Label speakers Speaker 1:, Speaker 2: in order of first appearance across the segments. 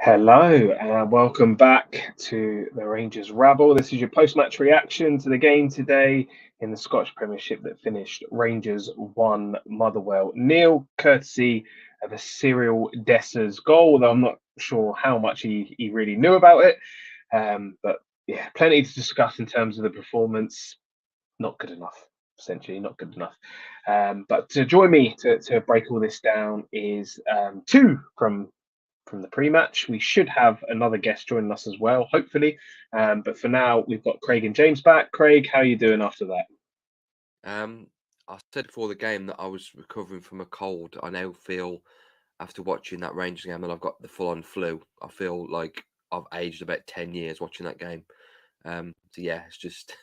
Speaker 1: Hello and welcome back to the Rangers Rabble. This is your post-match reaction to the game today in the Scottish Premiership that finished Rangers 1, Motherwell nil, courtesy of a Cyril Dessers goal, although I'm not sure how much he really knew about it. But yeah, plenty to discuss in terms of the performance. Not good enough, essentially, not good enough. But to join me to break all this down is two from the pre-match. We should have another guest joining us as well, hopefully. But for now, we've got Craig and James back. Craig, how are you doing after that?
Speaker 2: Um, I said before the game that I was recovering from a cold. I now feel, after watching that Rangers game, and I've got the full-on flu. I feel like I've aged about 10 years watching that game. So yeah, it's just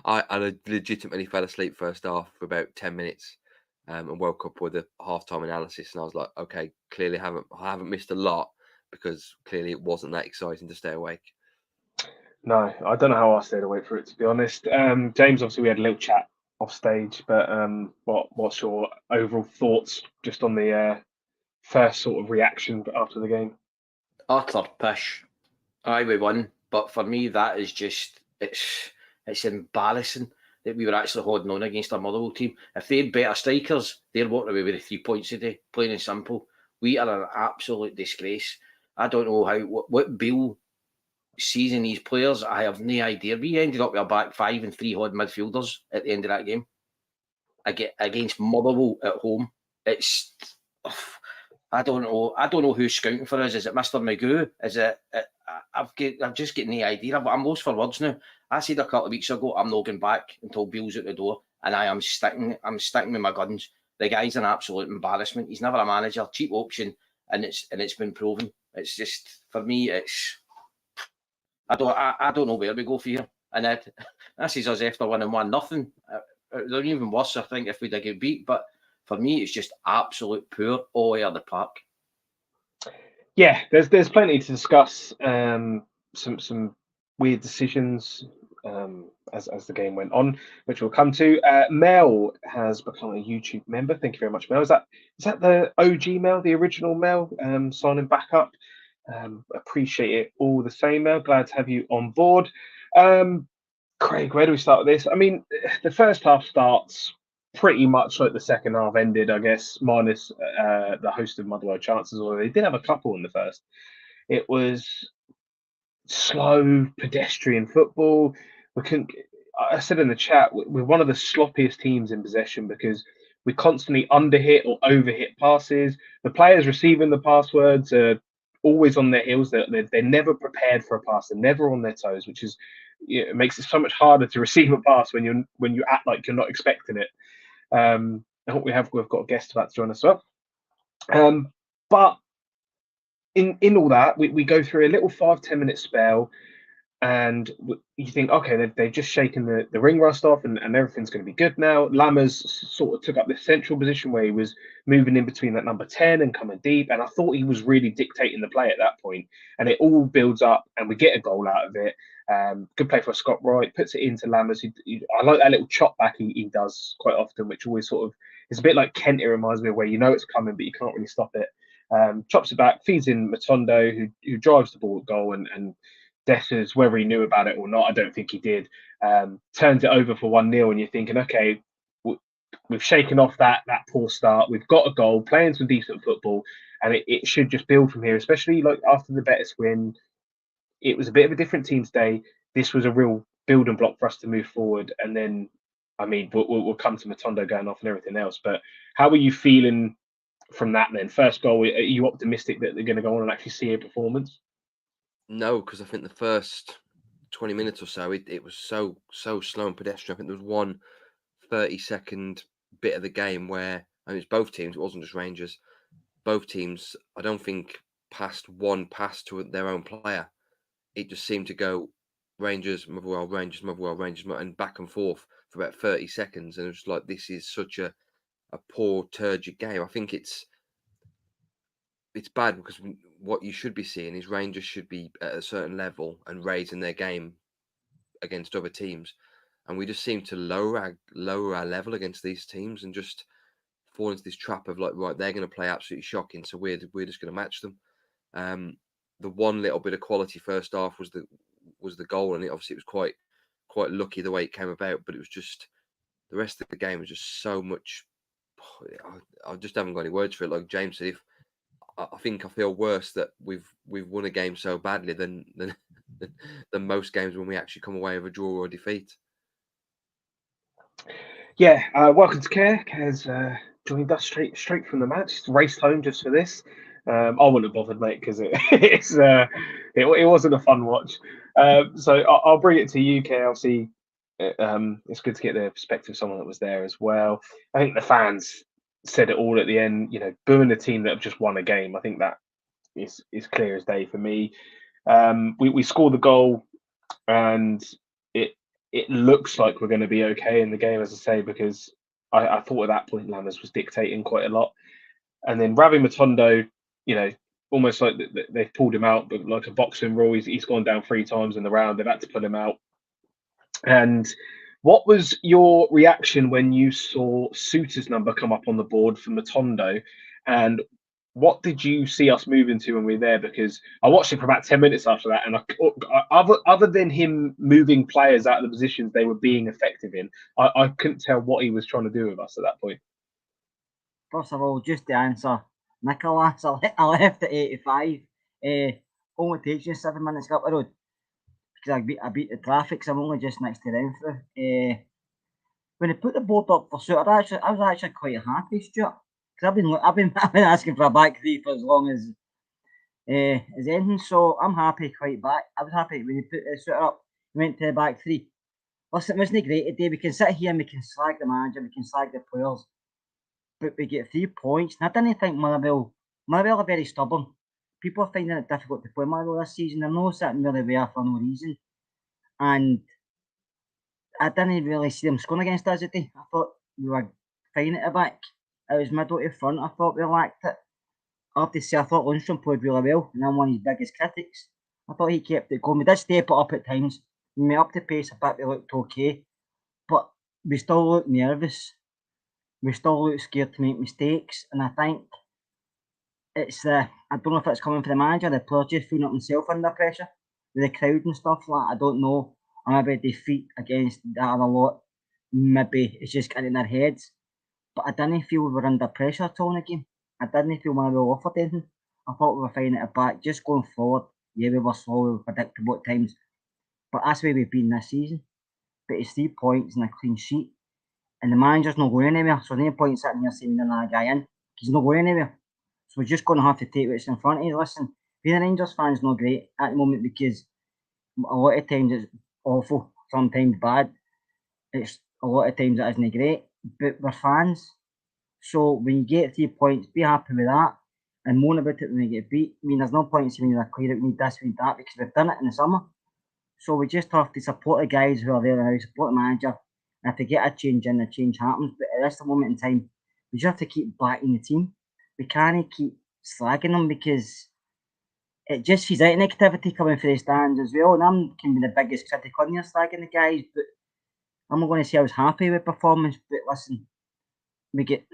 Speaker 2: I legitimately fell asleep first half for about 10 minutes, and woke up with a half-time analysis, and I was like, okay, clearly I haven't missed a lot because clearly it wasn't that exciting to stay awake.
Speaker 1: No, I don't know how I stayed awake for it, to be honest. James, obviously, we had a little chat off stage, but what's your overall thoughts just on the first sort of reaction after the game?
Speaker 3: Utter pish. Aye, we won, but for me, that is just it's embarrassing that we were actually holding on against a Motherwell team. If they had better strikers, they're walking away with the 3 points today. Plain and simple. We are an absolute disgrace. I don't know what Beale sees in these players. I have no idea. We ended up with a back five and three odd midfielders at the end of that game. Against Motherwell at home. It's I don't know. I don't know who's scouting for us. Is it Mr. Magoo? Is it? I've just got no idea. I'm lost for words now. I said a couple of weeks ago I'm not going back until Beale's out the door, and I am sticking. I'm sticking with my guns. The guy's an absolute embarrassment. He's never a manager, cheap option, and it's been proven. It's just for me. I don't know where we go for here. And this is us after winning 1-0. They're even worse, I think, if we did get beat. But for me, it's just absolute poor all over the park.
Speaker 1: Yeah, there's plenty to discuss. Some weird decisions as the game went on, which we'll come to. Mel has become a YouTube member. Thank you very much, Mel. Is that the OG Mel, the original Mel, signing back up? Appreciate it all the same, Mel. Glad to have you on board. Craig, where do we start with this? I mean, the first half starts pretty much like the second half ended, I guess, minus the host of Motherwell chances, although they did have a couple in the first. It was slow, pedestrian football. We couldn't. I said in the chat, we're one of the sloppiest teams in possession because we constantly underhit or overhit passes. The players receiving the passwords are always on their heels. They're never prepared for a pass. They're never on their toes, which is it makes it so much harder to receive a pass when you act like you're not expecting it. I hope we've got a guest about to join us up. But in all that, we go through a little 5-10 minute spell, and you think, okay, they've just shaken the ring rust off, and everything's going to be good now. Lammers sort of took up this central position where he was moving in between that number 10 and coming deep, and I thought he was really dictating the play at that point, and it all builds up, and we get a goal out of it. Good play for Scott Wright, puts it into Lammers. I like that little chop back he does quite often, which always sort of is a bit like Kent. It reminds me of where you know it's coming, but you can't really stop it. Chops it back, feeds in Matondo, who drives the ball at goal, and Dessers, whether he knew about it or not, I don't think he did, turns it over for 1-0, and you're thinking, okay, we've shaken off that poor start. We've got a goal, playing some decent football, and it should just build from here, especially like after the Betis win. It was a bit of a different team today. This was a real building block for us to move forward. And then, I mean, we'll come to Matondo going off and everything else. But how are you feeling from that then? First goal, are you optimistic that they're going to go on and actually see a performance?
Speaker 2: No, because I think the first 20 minutes or so, it was so slow and pedestrian. I think there was one 30-second bit of the game where, and it's both teams, it wasn't just Rangers, both teams, I don't think passed one pass to their own player. It just seemed to go Rangers, Motherwell, Rangers, Motherwell, Rangers, and back and forth for about 30 seconds. And it was like, this is such a poor, turgid game. I think it's bad because what you should be seeing is Rangers should be at a certain level and raising their game against other teams, and we just seem to lower our level against these teams and just fall into this trap of like, right, they're going to play absolutely shocking, so we're just going to match them. The one little bit of quality first half was the goal, and obviously it was quite lucky the way it came about. But it was just the rest of the game was just so much. I just haven't got any words for it. Like James said, I think I feel worse that we've won a game so badly than most games when we actually come away with a draw or a defeat.
Speaker 1: Yeah, welcome to Care. Care's joined us straight from the match. Raced home just for this. I wouldn't have bothered, mate, because it wasn't a fun watch. So I'll bring it to you, Care. Obviously, it's good to get the perspective of someone that was there as well. I think the fans said it all at the end. You know, booing a team that have just won a game. I think that is clear as day for me. We scored the goal, and it looks like we're going to be okay in the game, as I say, because I thought at that point Lammers was dictating quite a lot. And then Ravi Matondo, you know, almost like they've pulled him out, but like a boxing rule, he's gone down 3 times in the round. They've had to pull him out. And what was your reaction when you saw Suter's number come up on the board for Matondo? And what did you see us moving to when we were there? Because I watched it for about 10 minutes after that, and other than him moving players out of the positions they were being effective in, I couldn't tell what he was trying to do with us at that point.
Speaker 4: First of all, just to answer Nicholas, I left at 85. Only takes you 7 minutes up the road because I beat the traffic, so I'm only just next to Renfrew. When they put the board up for Suter, I was actually quite happy, Stuart, because I've been asking for a back three for as long as anything. So I'm happy quite back. I was happy when you put Suter up. We went to the back three. Listen, wasn't it great today? We can sit here and we can slag the manager, we can slag the players, but we get 3 points. And I didn't think Motherwell are very stubborn. People are finding it difficult to play Motherwell this season. They're not sitting where they were for no reason. And I didn't really see them scoring against us today. I thought we were fine at the back. It was middle to front. I thought we lacked it. I have to say, I thought Lundstrom played really well, and I'm one of his biggest critics. I thought he kept it going. We did step it up at times. We made up the pace a bit. We looked okay. But we still looked nervous. We still look scared to make mistakes, and I think it's I don't know if it's coming from the manager, the players just feeling up himself under pressure with the crowd and stuff like that. I don't know. Or maybe defeat against that other lot. Maybe it's just getting in their heads. But I didn't feel we were under pressure at all in the game. I didn't feel we were offered anything. I thought we were fine at the back, just going forward. Yeah, we were slow, we were predictable at times. But that's where we've been this season. But it's 3 points and a clean sheet. And the manager's not going anywhere. So there's no point sitting here saying another guy in. He's not going anywhere. So we're just going to have to take what's in front of you. Listen, being a Rangers fan is not great at the moment because a lot of times it's awful, sometimes bad. It's a lot of times it isn't great. But we're fans. So when you get 3 points, be happy with that. And moan about it when you get beat. I mean, there's no point in saying you're clear, we need this, we need that, because we've done it in the summer. So we just have to support the guys who are there now, support the manager. And if they get a change in, the change happens. But at this moment in time, we just have to keep backing the team. We can't keep slagging them because it just feels out negativity coming from the stands as well. And I'm can be the biggest critic on here slagging the guys, but I'm not going to say I was happy with performance. But listen, we get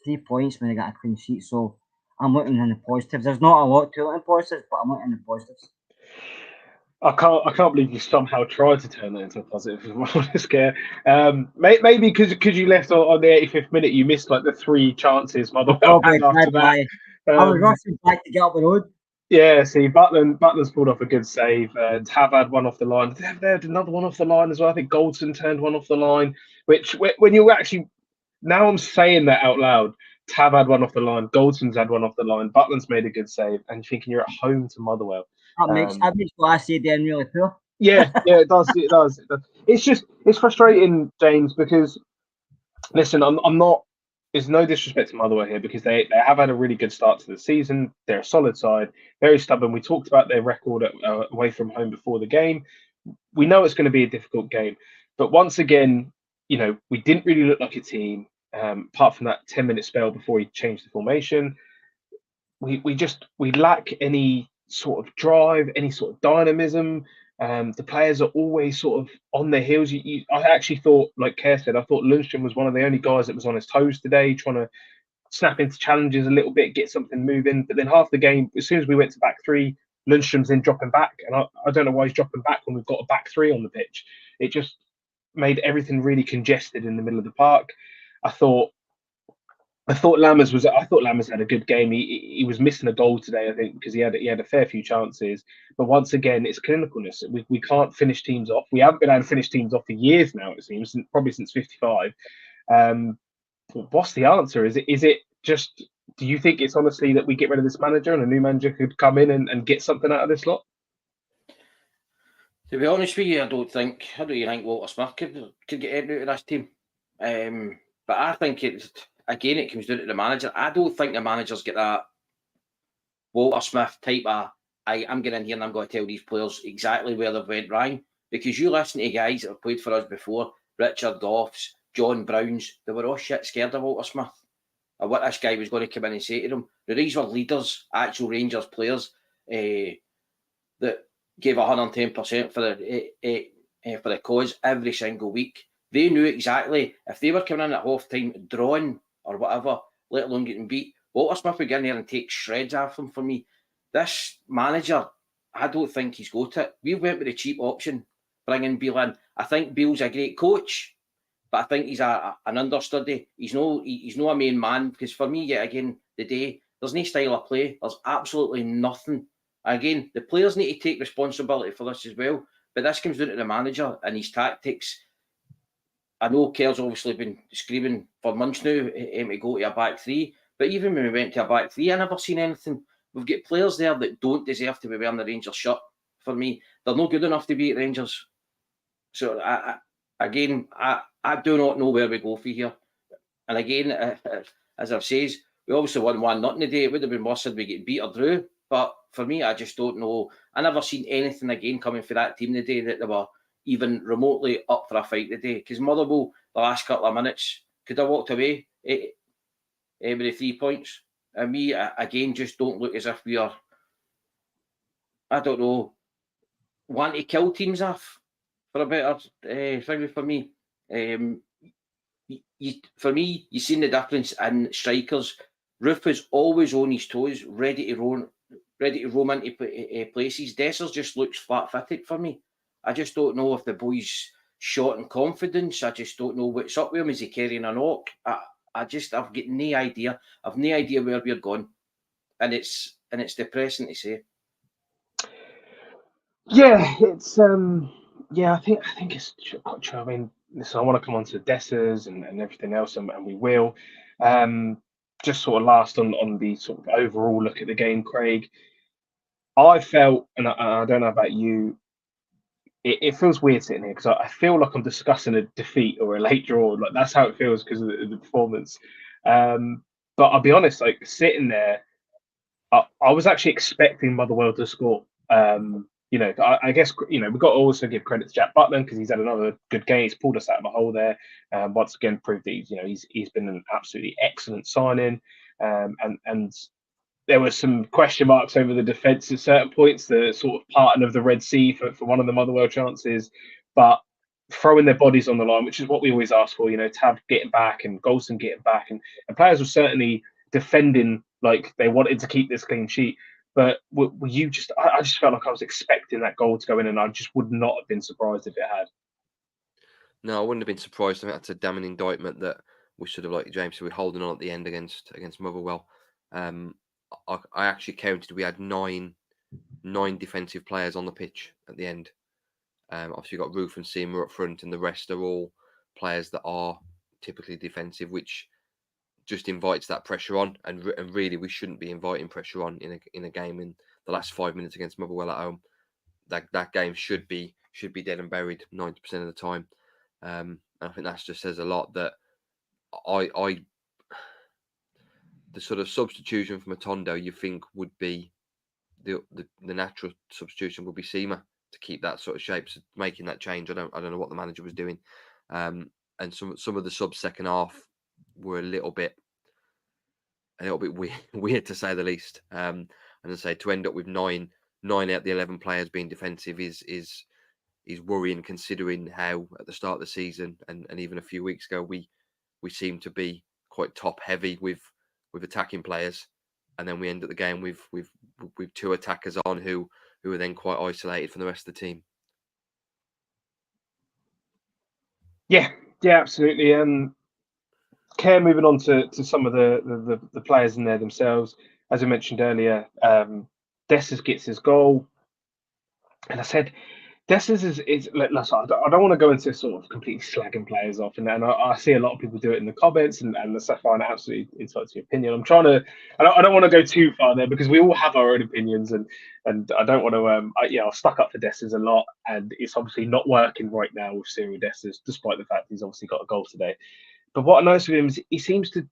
Speaker 4: 3 points when they got a clean sheet. So I'm looking in the positives. There's not a lot to look in positives, but I'm looking in the positives.
Speaker 1: I can't believe you somehow tried to turn that into a positive. I'm honest, Care. Maybe because you left on the 85th minute, you missed like the 3 chances Motherwell had after that.
Speaker 4: I was rushing back to get up the road.
Speaker 1: Yeah, see, Butler's pulled off a good save. Tav had one off the line. They had another one off the line as well. I think Goldson turned one off the line. Which, when you actually, now I'm saying that out loud, Tav had one off the line. Goldson's had one off the line. Butler's made a good save, and you're thinking you're at home to Motherwell.
Speaker 4: That makes what I say then really poor.
Speaker 1: Yeah, it does. It does. It's frustrating, James, because listen, I'm not. There's no disrespect to Motherwell here because they have had a really good start to the season. They're a solid side, very stubborn. We talked about their record away from home before the game. We know it's going to be a difficult game, but once again, you know, we didn't really look like a team. Apart from that 10-minute spell before he changed the formation, we lack any sort of drive, any sort of dynamism. The players are always sort of on their heels. I actually thought, like Kerr said, I thought Lundstrom was one of the only guys that was on his toes today, trying to snap into challenges a little bit, get something moving. But then half the game, as soon as we went to back three, Lundstrom's in dropping back, and I don't know why he's dropping back when we've got a back three on the pitch. It just made everything really congested in the middle of the park. I thought Lammers had a good game. He was missing a goal today, I think, because he had a fair few chances. But once again, it's clinicalness. We can't finish teams off. We haven't been able to finish teams off for years now. It seems, probably since '55. What's the answer? Is it just? Do you think it's honestly that we get rid of this manager and a new manager could come in and get something out of this lot?
Speaker 3: To be honest with you, I don't think Walter Smith could get anything out of this team. But I think it comes down to the manager. I don't think the managers get that Walter Smith type of, I'm getting in here and I'm going to tell these players exactly where they've went wrong. Because you listen to guys that have played for us before, Richard Goffs, John Browns, they were all shit scared of Walter Smith and what this guy was going to come in and say to them. These were leaders, actual Rangers players that gave 110% for the cause every single week. They knew exactly if they were coming in at half time drawn or whatever, let alone getting beat, Walter Smith would get in there and take shreds off them. For me, this manager, I don't think he's got it. We went with the cheap option, bringing Beale in. I think Beale's a great coach, but I think he's an understudy. He's no a main man, because for me, yet again, the day, there's no style of play. There's absolutely nothing. Again, the players need to take responsibility for this as well, but this comes down to the manager and his tactics. I know Kerr's obviously been screaming for months now to go to a back three, but even when we went to a back three, I never seen anything. We've got players there that don't deserve to be wearing the Rangers shirt. For me, they're not good enough to be at Rangers. So I do not know where we go for here. And again, as I've said, we obviously won 1-0 today. It would have been worse if we get beat or drew. But for me, I just don't know. I never seen anything again coming for that team today that they were even remotely up for a fight today. Because Motherwell, the last couple of minutes, could have walked away with the 3 points. And me, again, just don't look as if we are, I don't know, want to kill teams off, for a better thing for me. For me, you've seen the difference in strikers. Roof is always on his toes, ready to roam into places. Dessers just looks flat-footed for me. I just don't know if the boy's shot in confidence. I just don't know what's up with him. Is he carrying a knock? I've got no idea. I've no idea where we're going, and it's depressing to say.
Speaker 1: Yeah, it's I think it's quite true. I mean, listen, I want to come on to Dessers and everything else, and we will. Just sort of last on the sort of overall look at the game, Craig. I felt, and I don't know about you, it feels weird sitting here because I feel like I'm discussing a defeat or a late draw. Like that's how it feels because of the performance. But I'll be honest, like sitting there, I was actually expecting Motherwell to score. I guess we've got to also give credit to Jack Butland because he's had another good game. He's pulled us out of a hole there. Once again, proved that he's been an absolutely excellent signing. And there were some question marks over the defence at certain points, the sort of parting of the Red Sea for one of the Motherwell chances, but throwing their bodies on the line, which is what we always ask for. Tab getting back and Golson getting back, and players were certainly defending like they wanted to keep this clean sheet. But I just felt like I was expecting that goal to go in, and I just would not have been surprised if it had.
Speaker 2: No, I wouldn't have been surprised. I think that's a damning indictment that we should have, like James said, we're holding on at the end against Motherwell. I actually counted. We had nine defensive players on the pitch at the end. Obviously, you've got Roof and Seamer up front, and the rest are all players that are typically defensive, which just invites that pressure on. And really, we shouldn't be inviting pressure on in a game in the last 5 minutes against Motherwell at home. That game should be dead and buried 90% of the time. And I think that just says a lot that the sort of substitution from Matondo you think would be the natural substitution would be Seamer to keep that sort of shape. So making that change, I don't know what the manager was doing. And some of the subs second half were a little bit weird to say the least. And I say to end up with nine out the 11 players being defensive is worrying, considering how at the start of the season and even a few weeks ago we seemed to be quite top heavy with with attacking players, and then we end up the game with 2 attackers on who are then quite isolated from the rest of the team.
Speaker 1: Yeah, absolutely. Care moving on to some of the players in there themselves. As I mentioned earlier, Dessers gets his goal, and I said Dessers is I don't want to go into sort of completely slagging players off, and I see a lot of people do it in the comments, and the stuff. I'm absolutely entitled to your opinion. I'm trying to, I don't want to go too far there because we all have our own opinions, and I don't want to. I've stuck up for Dessers a lot, and it's obviously not working right now with Cyril Dessers, despite the fact he's obviously got a goal today. But what I notice with him is he seems to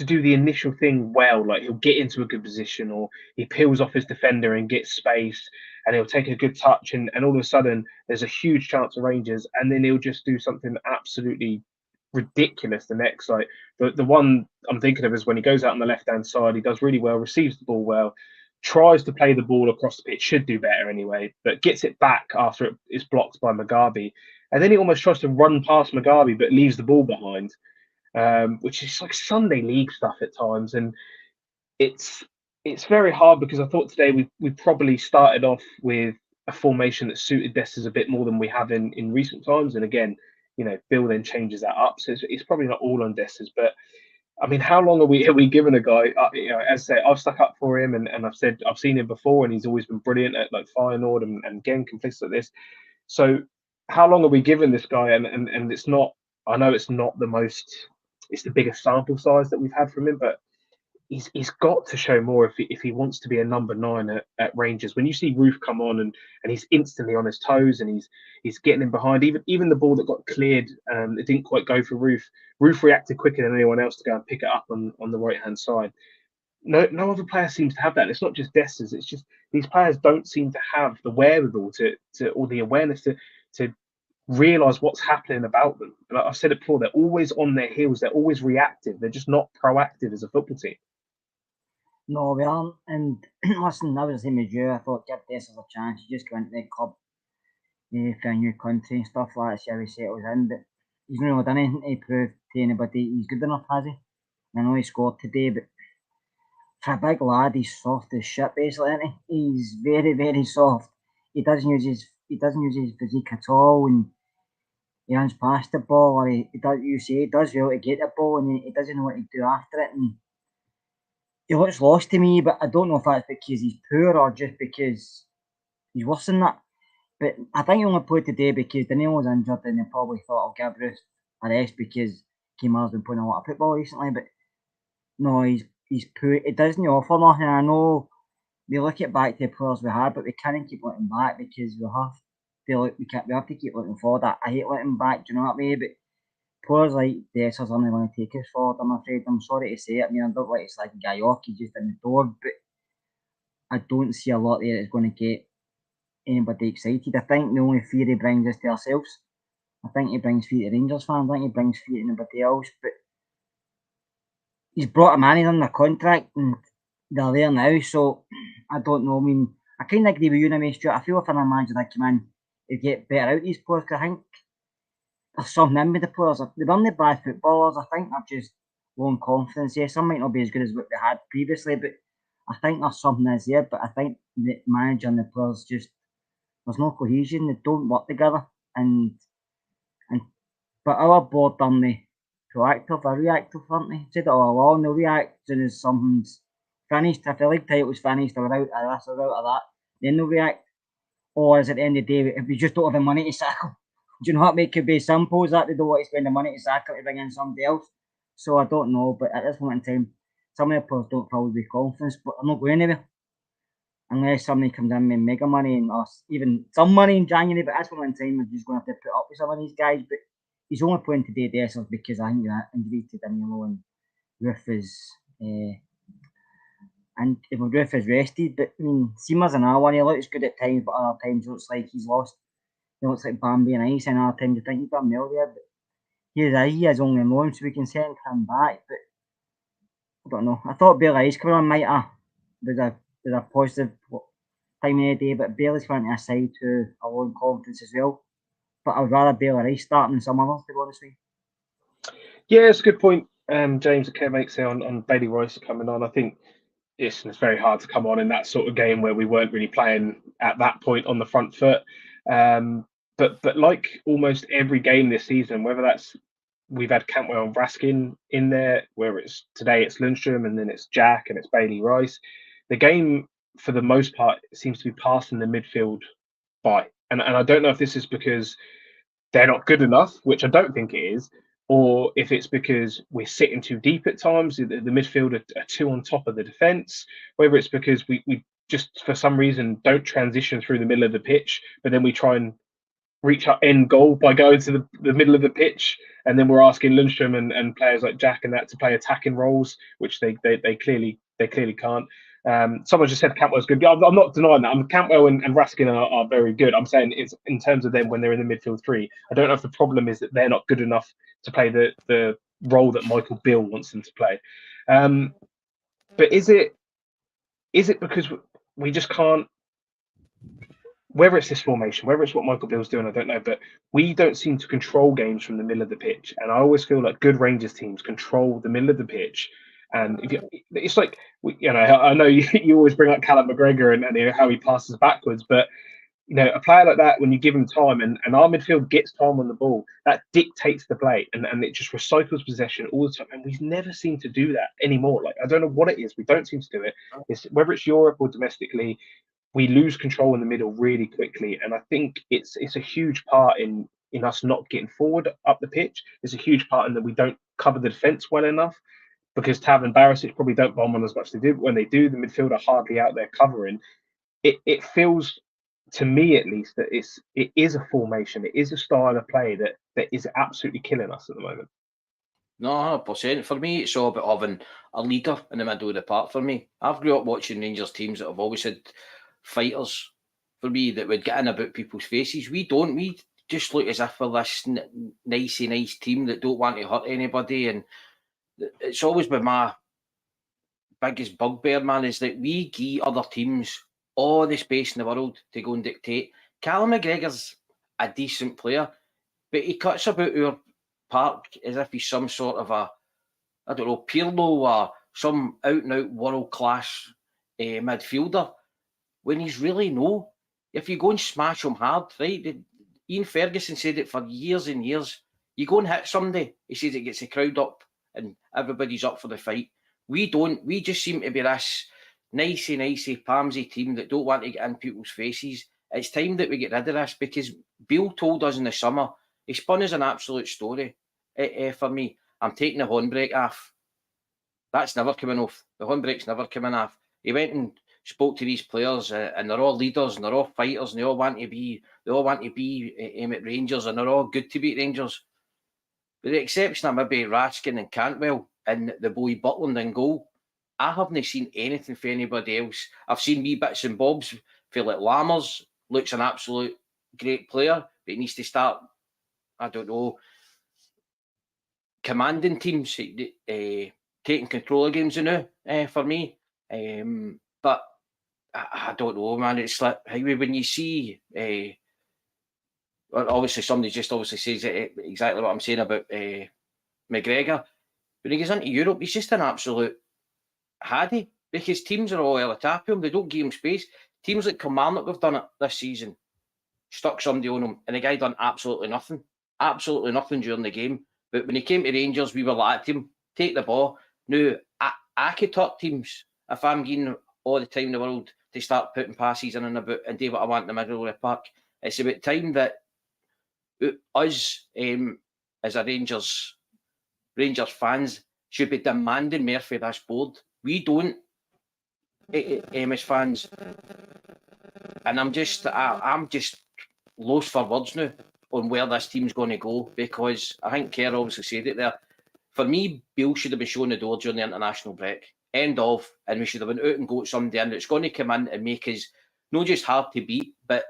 Speaker 1: do the initial thing well. Like he'll get into a good position, or he peels off his defender and gets space, and he'll take a good touch, and all of a sudden there's a huge chance of Rangers, and then he'll just do something absolutely ridiculous the next. Like the one I'm thinking of is when he goes out on the left hand side, he does really well, receives the ball well, tries to play the ball across the pitch, should do better anyway, but gets it back after it is blocked by Mugabe. And then he almost tries to run past Mugabe, but leaves the ball behind, which is like Sunday league stuff at times. And it's very hard because I thought today we probably started off with a formation that suited Dessers a bit more than we have in recent times. And again, Beale then changes that up, so it's probably not all on Dessers. But I mean, how long are we giving a guy? As I say, I've stuck up for him, and I've said I've seen him before, and he's always been brilliant at like Feyenoord and Genk and places like this. So how long are we giving this guy? And it's not. I know it's not it's the biggest sample size that we've had from him, but he's got to show more if he wants to be a number 9 at Rangers. When you see Roof come on and he's instantly on his toes, and he's getting in behind, even the ball that got cleared, it didn't quite go for Roof. Roof reacted quicker than anyone else to go and pick it up on the right hand side. No other player seems to have that. It's not just Dessers. It's just these players don't seem to have the wherewithal to or the awareness to realise what's happening about them. And I've said it before, they're always on their heels. They're always reactive. They're just not proactive as a football team.
Speaker 4: No, we aren't. And listen, I was the same as you. I thought give Dessers a chance. You just go into the club for a new country and stuff like that, see how he settles in. But he's not really done anything to prove to anybody he's good enough, has he? I know he scored today, but for a big lad, he's soft as shit, basically, isn't he? He's very, very soft. He doesn't use his physique at all, and he runs past the ball, or he does well to get the ball, and he doesn't know what to do after it. And he looks lost to me, but I don't know if that's because he's poor or just because he's worse than that. But I think he only played today because Danilo was injured, and they probably thought I'll give Bruce a rest because Kemar's been playing a lot of football recently. But no, he's poor. It doesn't offer nothing. I know we look at back to the players we had, but we can't keep looking back because we have to keep looking forward. I hate looking back. Do you know what I mean? But players like Dessers are only going to take us forward, I'm afraid. I'm sorry to say it. I mean, I don't like to slag a guy off. He's just in the door, but I don't see a lot there that's going to get anybody excited. I think the only fear he brings is to ourselves. I think he brings fear to Rangers fans. I think he brings fear to anybody else. But he's brought a man under contract, and they're there now. So I don't know. I mean, I kind of agree with you, Nami Stuart. I feel if I'm a manager that came in, he'd get better out these players. Cause I think there's something in with the players. They're not bad footballers. I think they're just low in confidence. Yeah, some might not be as good as what they had previously, but I think there's something that's there. But I think the manager and the players just, there's no cohesion. They don't work together. But our board done the proactive or reactive, aren't they? Said it all along. They'll react as soon as something's finished. If the league title's finished, or out of this or out of that, then they'll react. Or is at the end of the day, if we just don't have the money to sack him, do you know what? It could be simple as that. They don't want to spend the money to sack him to bring in somebody else. So I don't know. But at this moment in time, some of the players don't fill with confidence, but they're not going anywhere. Unless somebody comes in with mega money and us, even some money in January, but that's one time we're just going to have to put up with some of these guys. But he's only playing today, Dessers, because I think that injury to Danilo and Roof is, and if Roof is rested. But I mean, Seamer's another one. He looks good at times, but other times looks like he's lost. He looks like Bambi and Ice, and other times you think he's done well there. But he is only on loan, so we can send him back. But I don't know. I thought Beale Ice coming on might have was a positive time of the day, but Beale is going to a side to a low in confidence as well. But I would rather Beale Ice starting than some others, to be honest with you.
Speaker 1: Yeah, it's a good point. James and Kev makes on Bailey Rice coming on. I think it's very hard to come on in that sort of game where we weren't really playing at that point on the front foot. But like almost every game this season, whether that's we've had Cantwell and Raskin in there, where it's today it's Lundstrom and then it's Jack and it's Bailey Rice. The game, for the most part, seems to be passing the midfield by. And I don't know if this is because they're not good enough, which I don't think it is, or if it's because we're sitting too deep at times, the midfield are too on top of the defence, whether it's because we just, for some reason, don't transition through the middle of the pitch, but then we try and reach our end goal by going to the middle of the pitch, and then we're asking Lundstrom and players like Jack and that to play attacking roles, which they clearly can't. Someone just said Cantwell's good. I'm not denying that. Cantwell and Raskin are very good. I'm saying it's in terms of them when they're in the midfield three. I don't know if the problem is that they're not good enough to play the role that Michael Beale wants them to play. But is it because we just can't? Whether it's this formation, whether it's what Michael Beale's doing, I don't know. But we don't seem to control games from the middle of the pitch, and I always feel like good Rangers teams control the middle of the pitch. And it's like, I know you always bring up Callum McGregor and how he passes backwards, but a player like that, when you give him time and our midfield gets time on the ball, that dictates the play and it just recycles possession all the time. And we never seem to do that anymore. Like, I don't know what it is. We don't seem to do it. Whether it's Europe or domestically, we lose control in the middle really quickly. And I think it's a huge part in us not getting forward up the pitch. It's a huge part in that we don't cover the defence well enough, because Tav and Barisic probably don't bomb on as much as they do. But when they do, the midfield are hardly out there covering. It feels, to me at least, that it is a formation. It is a style of play that is absolutely killing us at the moment.
Speaker 3: No, 100%. For me, it's all about having a leader in the middle of the park. For me, I've grew up watching Rangers teams that have always had fighters, for me, that would get in about people's faces. We don't. We just look as if we're this nice team that don't want to hurt anybody. And it's always been my biggest bugbear, man, is that we give other teams all the space in the world to go and dictate. Callum McGregor's a decent player, but he cuts about our park as if he's some sort of Pirlo or some out-and-out world-class midfielder, when he's really no. If you go and smash him hard, right? Ian Ferguson said it for years and years. You go and hit somebody, he says it gets the crowd up and everybody's up for the fight. We don't. We just seem to be this nicey, palmsy team that don't want to get in people's faces. It's time that we get rid of this, because Beale told us in the summer, he spun us an absolute story. For me, I'm taking the handbrake off. That's never coming off. The handbrake's never coming off. He went and spoke to these players, and they're all leaders and they're all fighters, and they all want to be at Rangers, and they're all good to be at Rangers. With the exception of maybe Raskin and Cantwell and the boy Butland in goal, I haven't seen anything for anybody else. I've seen wee bits and bobs. Feel like Lammers looks an absolute great player, but he needs to start, I don't know, commanding teams, taking control of games now, for me. But I don't know, man. It's like when you see, obviously somebody just says exactly what I'm saying about McGregor. When he goes into Europe, he's just an absolute haddy, because teams are all hell tap him. They don't give him space. Teams like Kilmarnock have done it this season, stuck somebody on him, and the guy done absolutely nothing during the game. But when he came to Rangers, we were like him, take the ball. Now, I could talk teams, if I'm getting all the time in the world, to start putting passes in and about and do what I want in the middle of the park. It's about time that us, as a Rangers fans, should be demanding more for this board. We don't, as fans. And I'm just lost for words now on where this team's going to go, because I think Kerr obviously said it there. For me, Beale should have been shown the door during the international break. End of. And we should have been out and got somebody in that's going to come in and make us not just hard to beat, but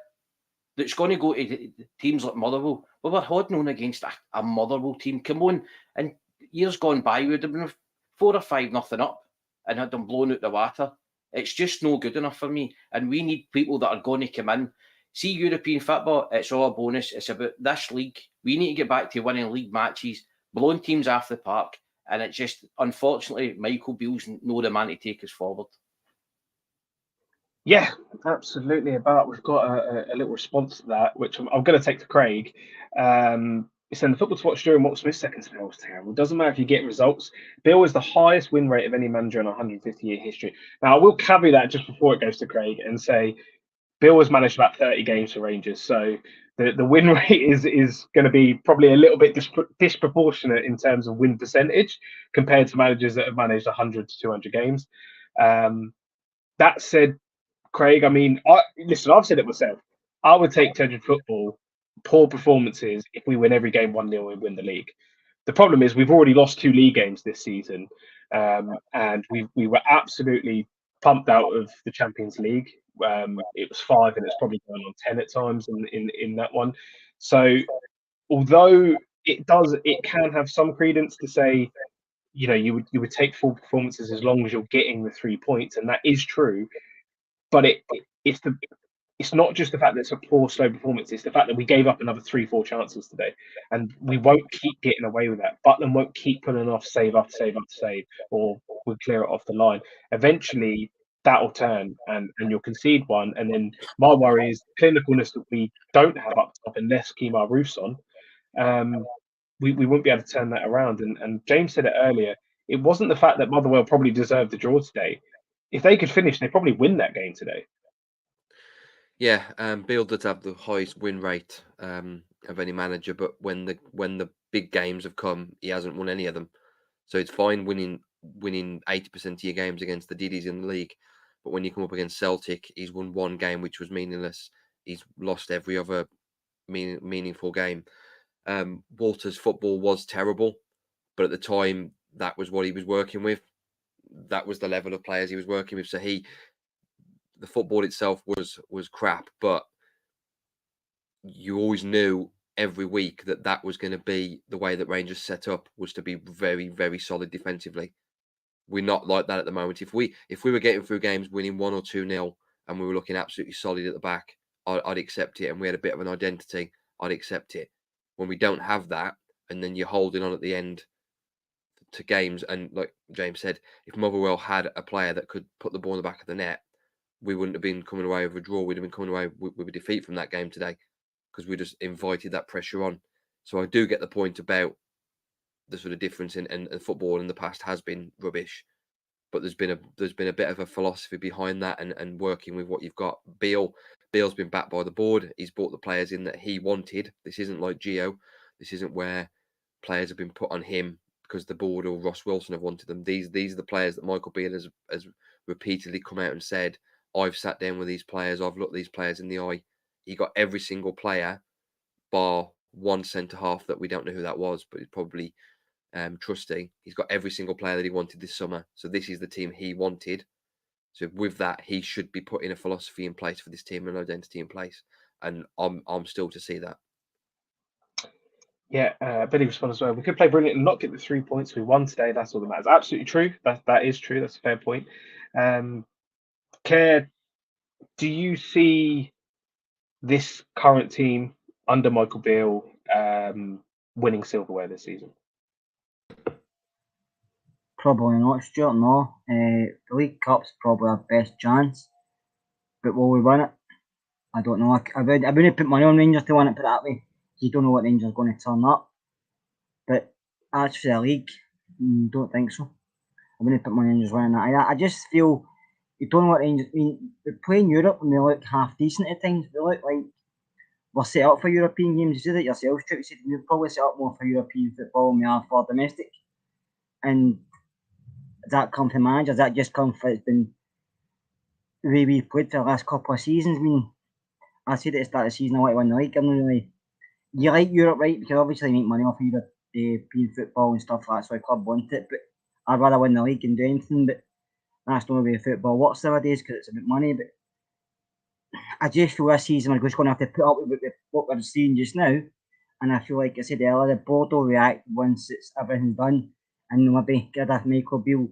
Speaker 3: that's going to go to teams like Motherwell. Well, we're holding on against a Motherwell team. Come on. And years gone by, we would have been 4 or 5-0 up and had them blown out the water. It's just no good enough for me. And we need people that are going to come in. See, European football, it's all a bonus. It's about this league. We need to get back to winning league matches, blowing teams off the park, And it's just, unfortunately, Michael Beale's no the man to take us forward.
Speaker 1: Yeah, absolutely. We've got a little response to that, which I'm going to take to Craig. He said the football to watch during Walt Smith's second spell was terrible. It doesn't matter if you get results. Bill is the highest win rate of any manager in 150-year history. Now, I will caveat that just before it goes to Craig and say Bill has managed about 30 games for Rangers, so the win rate is going to be probably a little bit disproportionate in terms of win percentage compared to managers that have managed 100 to 200 games. That said, Craig, I mean, listen, I've said it myself. I would take 200 football, poor performances, if we win every game 1-0 and win the league. The problem is we've already lost 2 league games this season, and we were absolutely pumped out of the Champions League. It was 5, and it's probably going on 10 at times in that one. So, although it can have some credence to say, you would take 4 performances as long as you're getting the 3 points, and that is true. But it's not just the fact that it's a poor, slow performance. It's the fact that we gave up another 3-4 chances today, and we won't keep getting away with that. Butland won't keep pulling off save after save after save, or we'll clear it off the line. Eventually, that'll turn, and you'll concede one. And then my worry is clinicalness that we don't have up top unless Kemar Roof's on. We won't be able to turn that around. And James said it earlier. It wasn't the fact that Motherwell probably deserved the draw today. If they could finish, they probably win that game today.
Speaker 2: Yeah, Beale does have the highest win rate of any manager, but when the big games have come, he hasn't won any of them. So it's fine winning 80% of your games against the Diddies in the league, but when you come up against Celtic, he's won 1 game which was meaningless. He's lost every other meaningful game. Walter's football was terrible, but at the time that was what he was working with. That was the level of players he was working with. So the football itself was crap, but you always knew every week that was going to be the way that Rangers set up, was to be very, very solid defensively. We're not like that at the moment. If we were getting through games winning 1 or 2-0 and we were looking absolutely solid at the back, I'd accept it, and we had a bit of an identity, I'd accept it. When we don't have that, and then you're holding on at the end to games, and like James said, if Motherwell had a player that could put the ball in the back of the net, we wouldn't have been coming away with a draw. We'd have been coming away with a defeat from that game today, because we just invited that pressure on. So I do get the point about the sort of difference in football in the past has been rubbish, but there's been a bit of a philosophy behind that, and working with what you've got. Beale's been backed by the board. He's brought the players in that he wanted. This isn't like Gio. This isn't where players have been put on him because the board or Ross Wilson have wanted them. These are the players that Michael Beale has repeatedly come out and said, I've sat down with these players, I've looked these players in the eye. He got every single player, bar one centre half that we don't know who that was, but it's probably Trusty. He's got every single player that he wanted this summer. So this is the team he wanted. So with that, he should be putting a philosophy in place for this team and an identity in place. And I'm still to see that.
Speaker 1: Yeah, Billy responds as well. We could play brilliant and not get the 3 points. We won today. That's all that matters. Absolutely true. That is true. That's a fair point. Claire, do you see this current team under Michael Beale winning silverware this season?
Speaker 4: Probably not, Stuart. No. The League Cup's probably our best chance, but will we win it? I don't know. I wouldn't put money on Rangers to win it, put it that way. You don't know what Rangers are going to turn up. But as for the league, don't think so. I wouldn't put money on Rangers winning that. I just feel you don't know what Rangers. I mean, we play in Europe and they look half decent at times. They look like we're set up for European games. You said it yourself, Stuart. You said we're probably set up more for European football than we are for domestic. And does that come from managers? Does that just come from it's been the way we played for the last couple of seasons? I mean, I said at the start of the season I want to win the league. I'm really. You like Europe, right? Because obviously you make money off of European football and stuff like that, so the club want it. But I'd rather win the league and do anything. But that's not the way football works nowadays because it's about money. But I just feel this season we're just going to have to put up with what we're seeing just now. And I feel like I said earlier, the board will react once everything's done and maybe get a Michael Beale.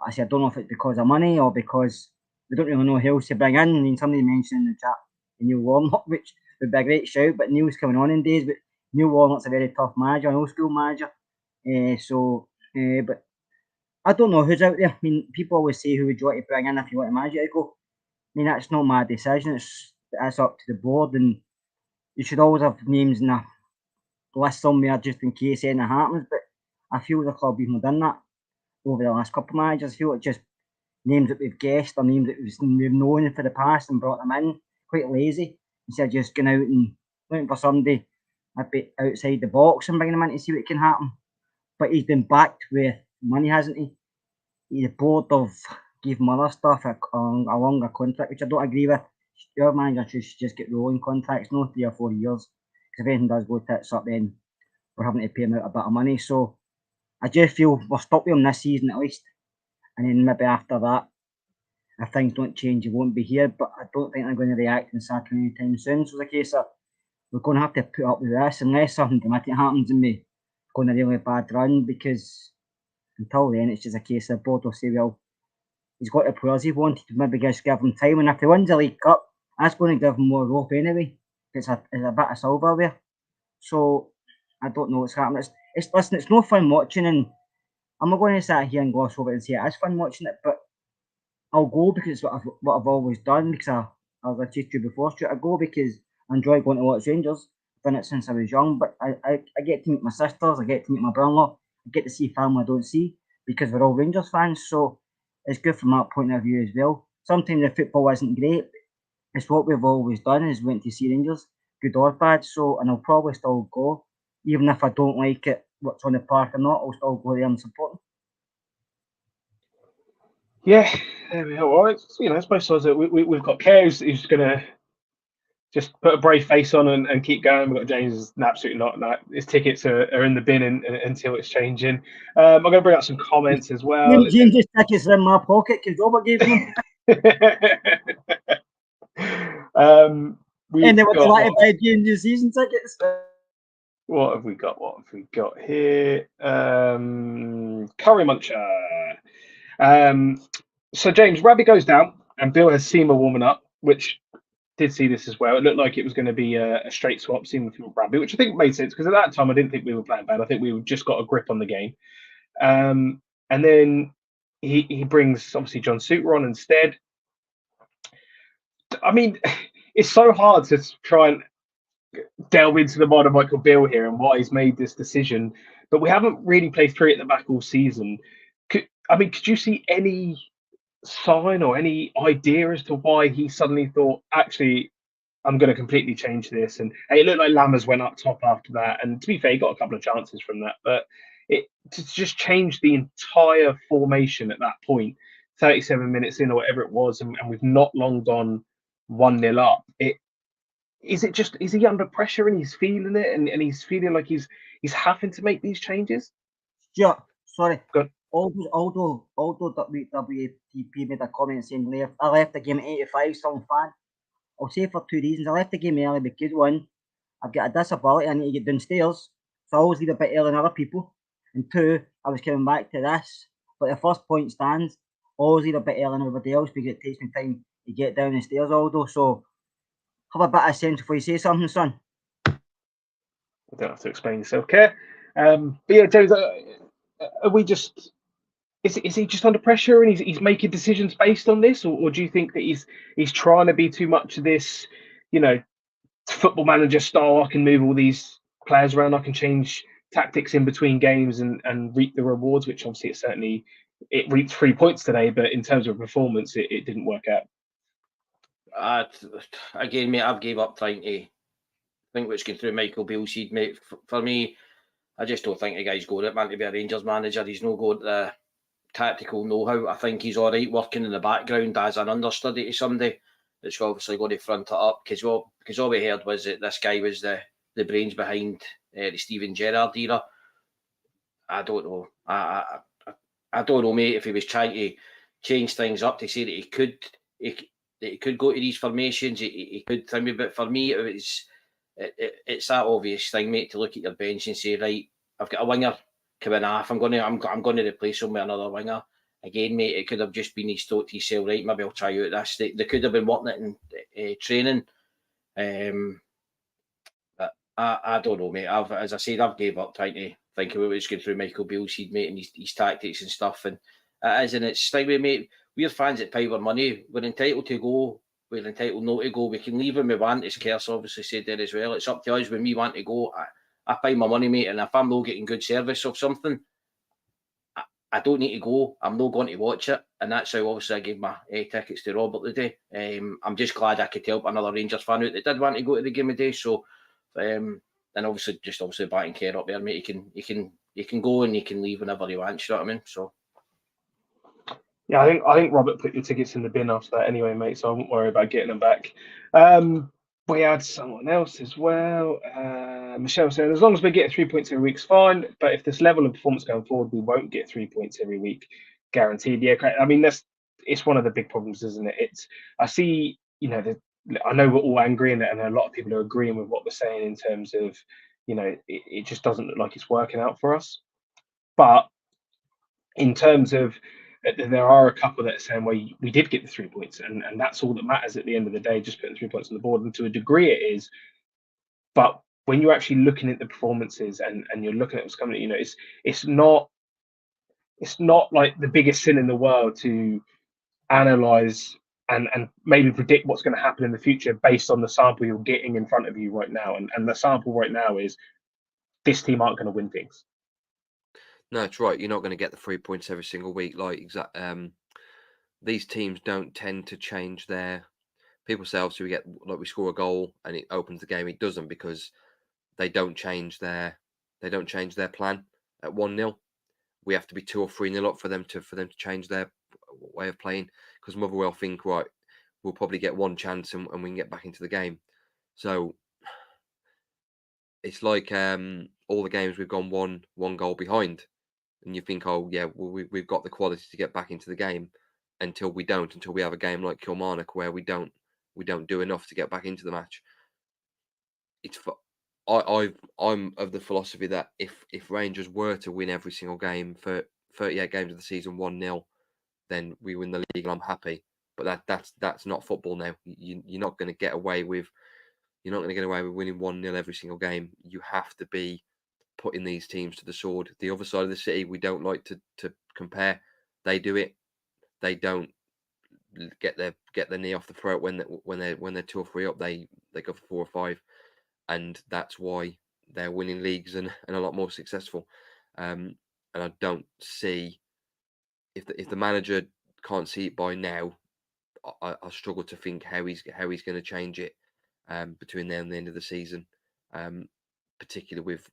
Speaker 4: I said I don't know if it's because of money or because we don't really know who else to bring in. I mean, somebody mentioned in the chat Neil Warnock, which would be a great shout, but Neil's coming on in days. But Neil Warnock's a very tough manager, an old school manager. So But I don't know who's out there. I mean, people always say who would you want to bring in if you want a manager to go. I mean, that's not my decision. That's up to the board, and you should always have names in a list somewhere just in case anything happens. But I feel the club even done that over the last couple of managers. I feel it's just names that we've guessed or names that we've known for the past and brought them in. Quite lazy instead of just going out and looking for somebody a bit outside the box and bringing them in to see what can happen. But he's been backed with money, hasn't he? The board of gave him other stuff a longer contract, which I don't agree with. Your manager should just get rolling contracts, no 3 or 4 years. Because if anything does go tits up, then we're having to pay him out a bit of money. So I just feel we're stuck with him this season at least. And then maybe after that, if things don't change, he won't be here. But I don't think they're going to react and sack him anytime soon. So it's a case of we're going to have to put up with this unless something dramatic happens and we go on a really bad run. Because until then, it's just a case of the board will say, well, he's got the players he wanted to maybe just give him time. And if he wins the League Cup, that's going to give him more rope anyway. It's a bit of silverware. So I don't know what's happening. Listen, it's no fun watching, and I'm not going to sit here and gloss over it and say it is fun watching it, but I'll go because it's what I've always done, because as I said to you before, Stuart, I go because I enjoy going to watch Rangers. I've done it since I was young, but I get to meet my sisters, I get to meet my brother-in-law, I get to see family I don't see because we're all Rangers fans, so it's good from that point of view as well. Sometimes the football isn't great. It's what we've always done, is went to see Rangers, good or bad, so, and I'll probably still go. Even if I don't like it, what's on the park or not, I'll still go there and support them.
Speaker 1: Yeah, there we go. Well, I suppose we've got Kerr who's going to just put a brave face on and keep going. We've got James who's absolutely not. His tickets are in the bin until it's changing. I'm going to bring up some comments as well.
Speaker 4: James's tickets are in my pocket because Robert gave them.
Speaker 1: And
Speaker 4: they would like to buy James's season tickets.
Speaker 1: What have we got? Here? Curry Muncher. So James, Rabbi goes down and Beale has Seamer warming up, which did see this as well. It looked like it was going to be a straight swap, Seamer for Rabbi, which I think made sense because at that time I didn't think we were playing bad. I think we just got a grip on the game. And then he brings obviously John Suter on instead. I mean, it's so hard to try and delve into the mind of Michael Beale here and why he's made this decision, but we haven't really played three at the back all season. Could you see any sign or any idea as to why he suddenly thought, actually, I'm going to completely change this? And it looked like Lammers went up top after that, and to be fair, he got a couple of chances from that, but it to just change the entire formation at that point, 37 minutes in or whatever it was, and we've not long gone 1-0 up. Is he under pressure and he's feeling it and he's feeling like he's having to make these changes?
Speaker 4: Yeah, sorry.
Speaker 1: Good.
Speaker 4: Although WWTP made a comment saying I left the game at 85, some fan. I'll say for two reasons. I left the game early because one, I've got a disability, I need to get downstairs, so I always leave a bit earlier than other people. And two, I was coming back to this, but the first point stands, always leave a bit earlier than everybody else because it takes me time to get down the stairs, although, so have a bit of sense before you say something, son.
Speaker 1: You don't have to explain yourself, Kerr. But yeah, James, are we just... Is he just under pressure and he's making decisions based on this, or do you think that he's trying to be too much of this, football manager style? I can move all these players around, I can change tactics in between games and reap the rewards, which obviously it reaped 3 points today, but in terms of performance, it didn't work out.
Speaker 3: Again, mate, I've gave up trying to think what's going through Michael Beale's head, mate. For me, I just don't think the guy's got it, man, to be a Rangers manager. He's no got the tactical know-how. I think he's all right working in the background as an understudy to somebody that's obviously going to front it up, because all we heard was that this guy was the brains behind the Steven Gerrard era. I don't know. I don't know, mate, if he was trying to change things up to say that he could go to these formations, he could think about it. For me, it's that obvious thing, mate, to look at your bench and say, right, I've got a winger coming off, I'm going to replace him with another winger. Again, mate, it could have just been he's thought to himself, right, maybe I'll try out this. They could have been wanting it in training. But I don't know, mate. As I said, I've gave up trying to thinking about what's going through Michael Beale's head, mate, and his tactics and stuff. And it is, and it's like, mate, we're fans that pay our money. We're entitled to go. We're entitled not to go. We can leave when we want, as Kerr obviously said there as well. It's up to us when we want to go. I pay my money, mate, and if I'm not getting good service of something, I don't need to go. I'm not going to watch it. And that's how, obviously, I gave my tickets to Robert today. I'm just glad I could help another Rangers fan out that did want to go to the game today. So, and obviously backing Kerr up there, mate. You can go and you can leave whenever you want. You know what I mean? So.
Speaker 1: Yeah, I think Robert put your tickets in the bin after that anyway, mate. So I won't worry about getting them back. We had someone else as well. Michelle said, as long as we get 3 points every week's fine. But if this level of performance going forward, we won't get 3 points every week, guaranteed. Yeah, I mean it's one of the big problems, isn't it? I see, I know we're all angry, and a lot of people are agreeing with what we're saying in terms of, it just doesn't look like it's working out for us. But in terms of, there are a couple that are saying, well, we did get the 3 points, and that's all that matters at the end of the day, just putting 3 points on the board. And to a degree it is, but when you're actually looking at the performances and you're looking at what's coming, it's not like the biggest sin in the world to analyze and maybe predict what's going to happen in the future based on the sample you're getting in front of you right now. And the sample right now is this team aren't going to win things.
Speaker 2: No, it's right. You're not going to get the 3 points every single week. These teams don't tend to change their. People say obviously we score a goal and it opens the game. It doesn't, because they don't change their plan at 1-0. We have to be 2 or 3-0 up for them to change their way of playing, because Motherwell think, right, we'll probably get one chance and we can get back into the game. So it's like all the games we've gone one goal behind, and you think, oh yeah, we've got the quality to get back into the game, until we don't, until we have a game like Kilmarnock where we don't do enough to get back into the match. I'm of the philosophy that if Rangers were to win every single game for 38 games of the season 1-0, then we win the league and I'm happy. But that's not football now. You're not going to get away with winning 1-0 every single game. You have to be putting these teams to the sword. The other side of the city, we don't like to compare. They do it. They don't get their knee off the throat when they're 2 or 3 up. They go for 4 or 5, and that's why they're winning leagues and a lot more successful. And I don't see, if the manager can't see it by now, I struggle to think how he's going to change it between now and the end of the season, particularly with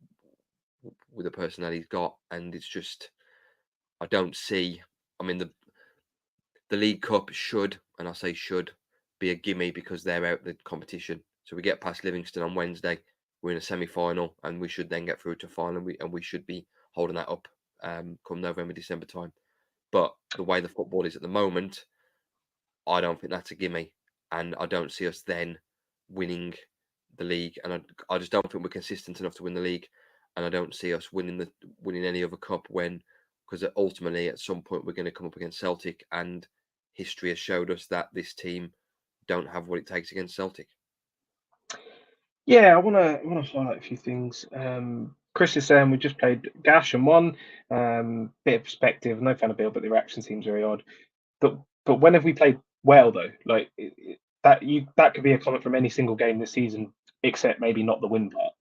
Speaker 2: the personnel he's got. And it's just, I don't see. I mean, the League Cup should, and I say should, be a gimme because they're out the competition. So we get past Livingston on Wednesday, we're in a semi-final, and we should then get through to final, and we should be holding that up come November, December time. But the way the football is at the moment, I don't think that's a gimme, and I don't see us then winning the league, and I just don't think we're consistent enough to win the league, and I don't see us winning any other cup, because ultimately at some point we're going to come up against Celtic, and history has showed us that this team don't have what it takes against Celtic.
Speaker 1: Yeah, I want to highlight a few things. Chris is saying we just played Gash and won. Bit of perspective. No fan of Beale, but the reaction seems very odd. But when have we played well though? Like that could be a comment from any single game this season, except maybe not the win part.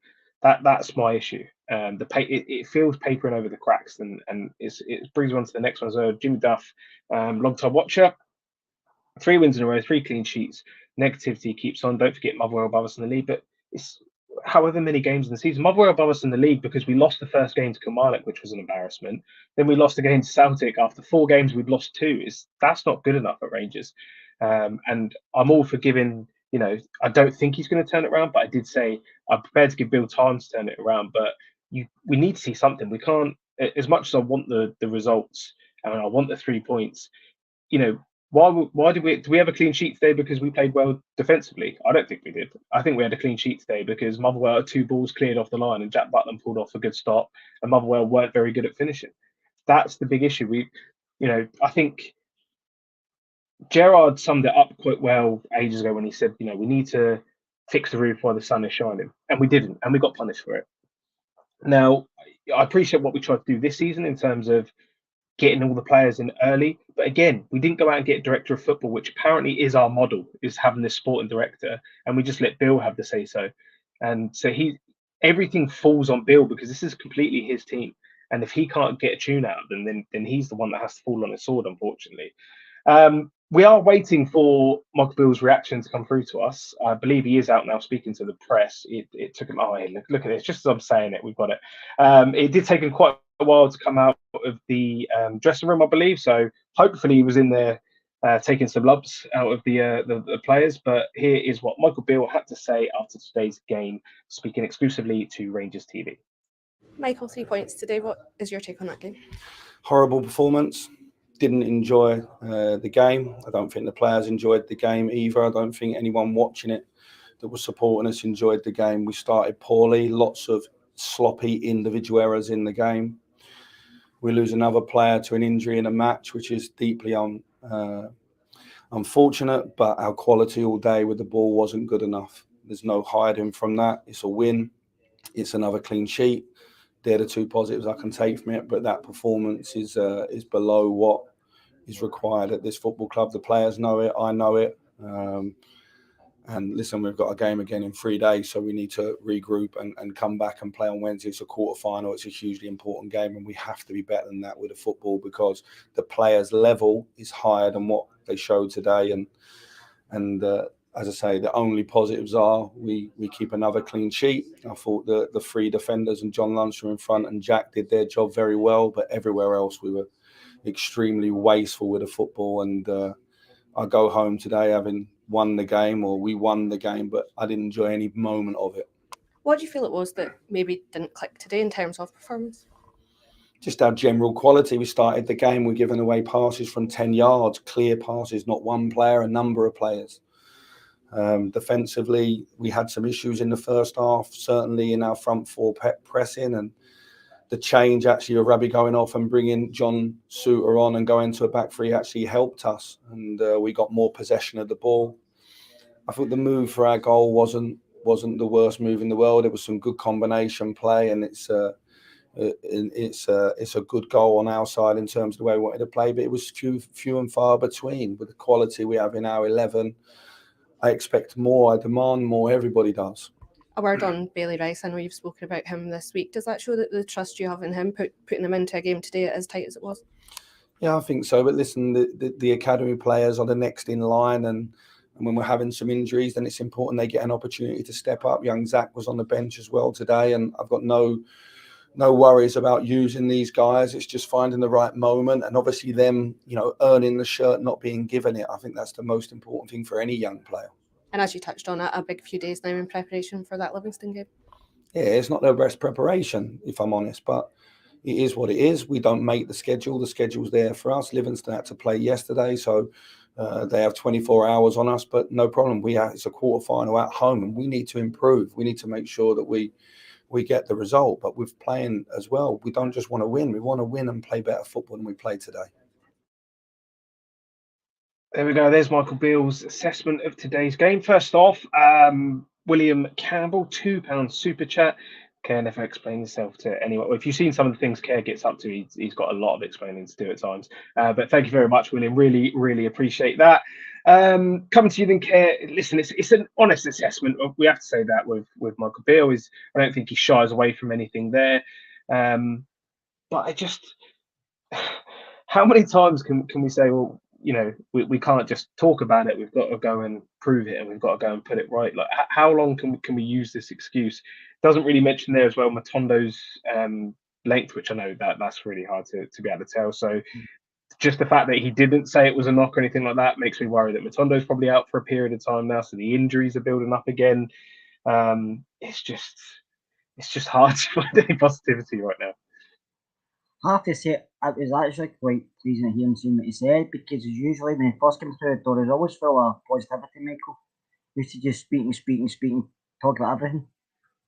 Speaker 1: That's my issue. It feels papering over the cracks, and it brings on to the next one. So Jimmy Duff, long time watcher. 3 wins in a row, 3 clean sheets. Negativity keeps on. Don't forget Motherwell above us in the league, but it's however many games in the season. Motherwell above us in the league because we lost the first game to Kilmarnock, which was an embarrassment. Then we lost again to Celtic after 4 games. We'd lost 2. That's not good enough at Rangers. And I'm all for giving. I don't think he's going to turn it around, but I did say I'm prepared to give Bill time to turn it around. But we need to see something. We can't, as much as I want the results and I want the 3 points. Why do we have a clean sheet today because we played well defensively? I don't think we did. I think we had a clean sheet today because Motherwell had 2 balls cleared off the line and Jack Butland pulled off a good stop, and Motherwell weren't very good at finishing. That's the big issue. I think Gerrard summed it up quite well ages ago when he said, we need to fix the roof while the sun is shining, and we didn't, and we got punished for it. Now, I appreciate what we tried to do this season in terms of getting all the players in early. But again, we didn't go out and get a director of football, which apparently is our model, is having this sporting director, and we just let Bill have the say so. And so everything falls on Bill because this is completely his team. And if he can't get a tune out of them, then he's the one that has to fall on his sword, unfortunately. We are waiting for Michael Beale's reaction to come through to us. I believe he is out now speaking to the press. It took him, hey, look at this, just as I'm saying it, we've got it. It did take him quite a while to come out of the dressing room, I believe. So hopefully he was in there taking some lubs out of the players. But here is what Michael Beale had to say after today's game, speaking exclusively to Rangers TV.
Speaker 5: Michael, 3 points today. What is your take on that game?
Speaker 6: Horrible performance. Didn't enjoy the game. I don't think the players enjoyed the game either. I don't think anyone watching it that was supporting us enjoyed the game. We started poorly. Lots of sloppy individual errors in the game. We lose another player to an injury in a match, which is deeply unfortunate, but our quality all day with the ball wasn't good enough. There's no hiding from that. It's a win. It's another clean sheet. They're the two positives I can take from it, but that performance is below what is required at this football club. The players know it. I know it. And listen, we've got a game again in 3 days, so we need to regroup and come back and play on Wednesday. It's a quarter-final. It's a hugely important game, and we have to be better than that with the football because the players' level is higher than what they showed today. And as I say, the only positives are we keep another clean sheet. I thought the three defenders and John Lundstrom in front and Jack did their job very well, but everywhere else we were extremely wasteful with the football. And I go home today having won the game, or we won the game, but I didn't enjoy any moment of it.
Speaker 5: What do you feel it was that maybe didn't click today in terms of performance?
Speaker 6: Just our general quality. We started the game, we're giving away passes from 10 yards, clear passes, not one player, a number of players. Defensively, we had some issues in the first half, certainly in our front four pressing, and the change actually of Rabbi going off and bringing John Suter on and going to a back three actually helped us, and we got more possession of the ball. I thought the move for our goal wasn't the worst move in the world. It was some good combination play, and it's a good goal on our side in terms of the way we wanted to play, but it was few and far between with the quality we have in our 11. I expect more, I demand more, everybody does.
Speaker 5: A word on Bailey Rice. I know you've spoken about him this week. Does that show that the trust you have in him, putting him into a game today as tight as it was?
Speaker 6: Yeah, I think so. But listen, the academy players are the next in line, and when we're having some injuries, then it's important they get an opportunity to step up. Young Zach was on the bench as well today, and I've got no worries about using these guys. It's just finding the right moment, and obviously them, earning the shirt, not being given it. I think that's the most important thing for any young player.
Speaker 5: And as you touched on, a big few days now in preparation for that Livingston game.
Speaker 6: Yeah, it's not their best preparation, if I'm honest, but it is what it is. We don't make the schedule. The schedule's there for us. Livingston had to play yesterday, so they have 24 hours on us, but no problem. It's a quarter-final at home, and we need to improve. We need to make sure that we get the result, but with playing as well, we don't just want to win. We want to win and play better football than we played today.
Speaker 1: There we go. There's Michael Beale's assessment of today's game. First off, William Campbell, £2 super chat. Kerr, never explain yourself to anyone. If you've seen some of the things Kerr gets up to, he's got a lot of explaining to do at times. But thank you very much, William. Really, really appreciate that. Coming to you then, Kerr. Listen, it's an honest assessment. We have to say that with Michael Beale. I don't think he shies away from anything there. But how many times can we say, well, we can't just talk about it. We've got to go and prove it, and we've got to go and put it right. Like, how long can we use this excuse? Doesn't really mention there as well Matondo's length, which I know that's really hard to be able to tell. So just the fact that he didn't say it was a knock or anything like that makes me worry that Matondo's probably out for a period of time now. So the injuries are building up again. It's just hard to find any positivity right now.
Speaker 4: I have to say, it was actually quite pleasing to hear him saying what he said, because usually when he first comes through the door, he's always full of positivity, Michael. He used to just speaking, talk about everything.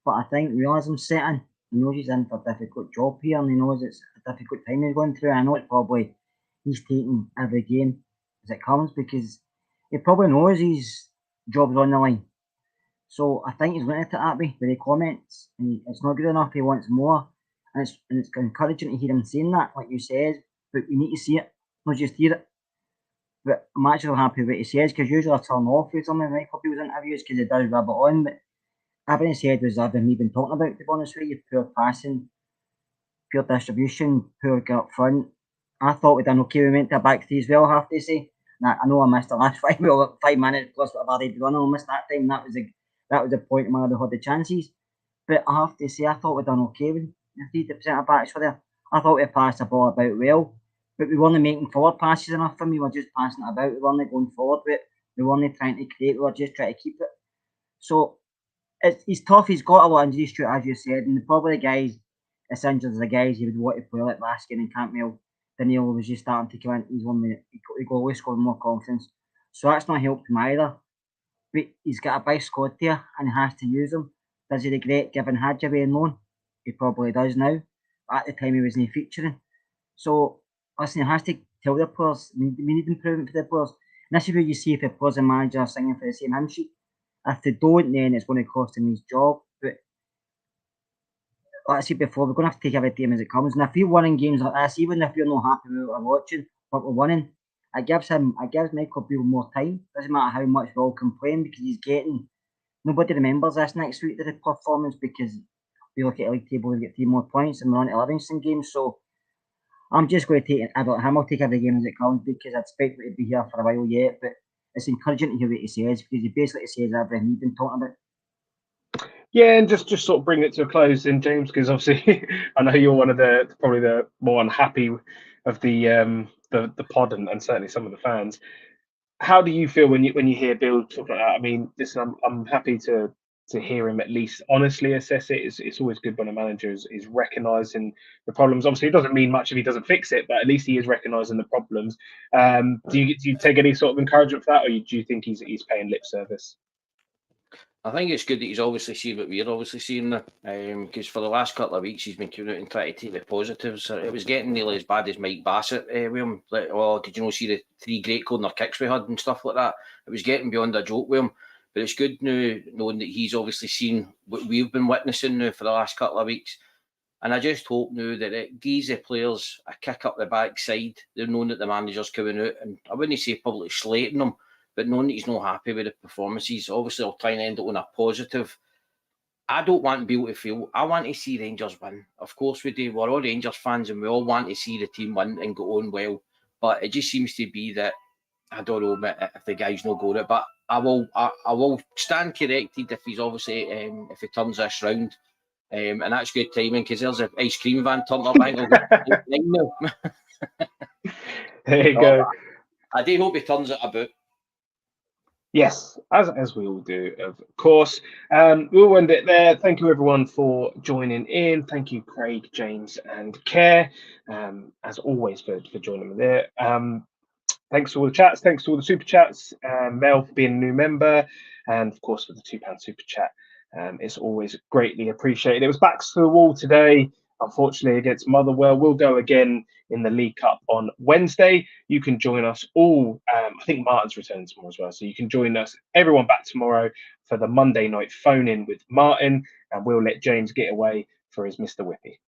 Speaker 4: But I think realism's setting. He knows he's in for a difficult job here, and he knows it's a difficult time he's going through. I know it's probably he's taking every game as it comes, because he probably knows his job's on the line. So I think he's looking at it that way with the comments, and it's not good enough. He wants more. and it's encouraging to hear him saying that, like you said. But we need to see it, not just hear it. But I'm actually happy with what he says, because usually I turn off with some of Michael Beale's interviews because he does rub it on. But everything he said was everything we've been talking about, to be honest with you. Poor passing, poor distribution, poor get up front. I thought we'd done okay. We went to a back three as well, I have to say. Now, I know I missed the last 5 minutes plus what I've already done. I missed that time. That was the point where I had the chances. But I have to say, I thought we'd done okay with the 30% of backs were there. I thought we passed the ball about well, but we weren't making forward passes enough for me. We were just passing it about. We weren't going forward with it. We weren't trying to create. We were just trying to keep it. So he's tough. He's got a lot of injuries to it, as you said, and probably the guys as injured as the guys he would want to play like Laskin and Campbell. Daniel was just starting to come in. He's one that he always scored more confidence. So that's not helped him either. But he's got a big squad there and he has to use them. Does he regret giving Hadji away on loan? He probably does now. At the time he wasn't featuring. So listen, he has to tell the players we need improvement for the players. And this is where you see if the players and manager are singing for the same hymn sheet. If they don't, then it's going to cost him his job. But like I said before, we're going to have to take every game as it comes. And if we're winning games like this, even if we're not happy with what we're watching, but we're winning, it gives Michael Beale more time. Doesn't matter how much we all complain, because he's getting. Nobody remembers this next week, the performance, because we look at the league table, we get 3 more points and we're on to Livingston games. So I'm just going to take it. I'll take every game as it comes, because I expect it to be here for a while yet. But it's encouraging to hear what he says, because he basically says everything we've been talking about.
Speaker 1: Yeah, and just sort of bring it to a close then, James, because obviously I know you're one of probably the more unhappy of the pod and certainly some of the fans. How do you feel when you hear Bill talk like that? I mean, listen, I'm happy to hear him at least honestly assess it. It's always good when a manager is recognising the problems. Obviously, it doesn't mean much if he doesn't fix it, but at least he is recognising the problems. Do you take any sort of encouragement for that, or do you think he's paying lip service?
Speaker 3: I think it's good that he's obviously seen what we're obviously seeing now, because for the last couple of weeks he's been coming out and trying to take the positives. It was getting nearly as bad as Mike Bassett with him. Like, oh, did you know see the 3 great corner kicks we had and stuff like that? It was getting beyond a joke with him. But it's good now knowing that he's obviously seen what we've been witnessing now for the last couple of weeks. And I just hope now that it gives the players a kick up the backside. They're knowing that the manager's coming out, and I wouldn't say publicly slating them, but knowing that he's not happy with the performances. Obviously, I'll try and end it on a positive. I don't want Beale to feel. I want to see Rangers win. Of course we do. We're all Rangers fans and we all want to see the team win and go on well. But it just seems to be that, I don't know if the guy's not going it, but I will stand corrected if he's obviously, if he turns this round. And that's good timing, because there's an ice cream van turned up. I think now.
Speaker 1: There you go.
Speaker 3: I do hope he turns it about.
Speaker 1: Yes, as we all do, of course. We'll end it there. Thank you, everyone, for joining in. Thank you, Craig, James, and Kerr, as always, for joining me there. Thanks for all the chats. Thanks to all the super chats. Mel for being a new member, and of course for the £2 super chat. It's always greatly appreciated. It was backs to the wall today, unfortunately, against Motherwell. We'll go again in the League Cup on Wednesday. You can join us all. I think Martin's returning tomorrow as well. So you can join us, everyone, back tomorrow for the Monday night phone-in with Martin, and we'll let James get away for his Mr. Whippy.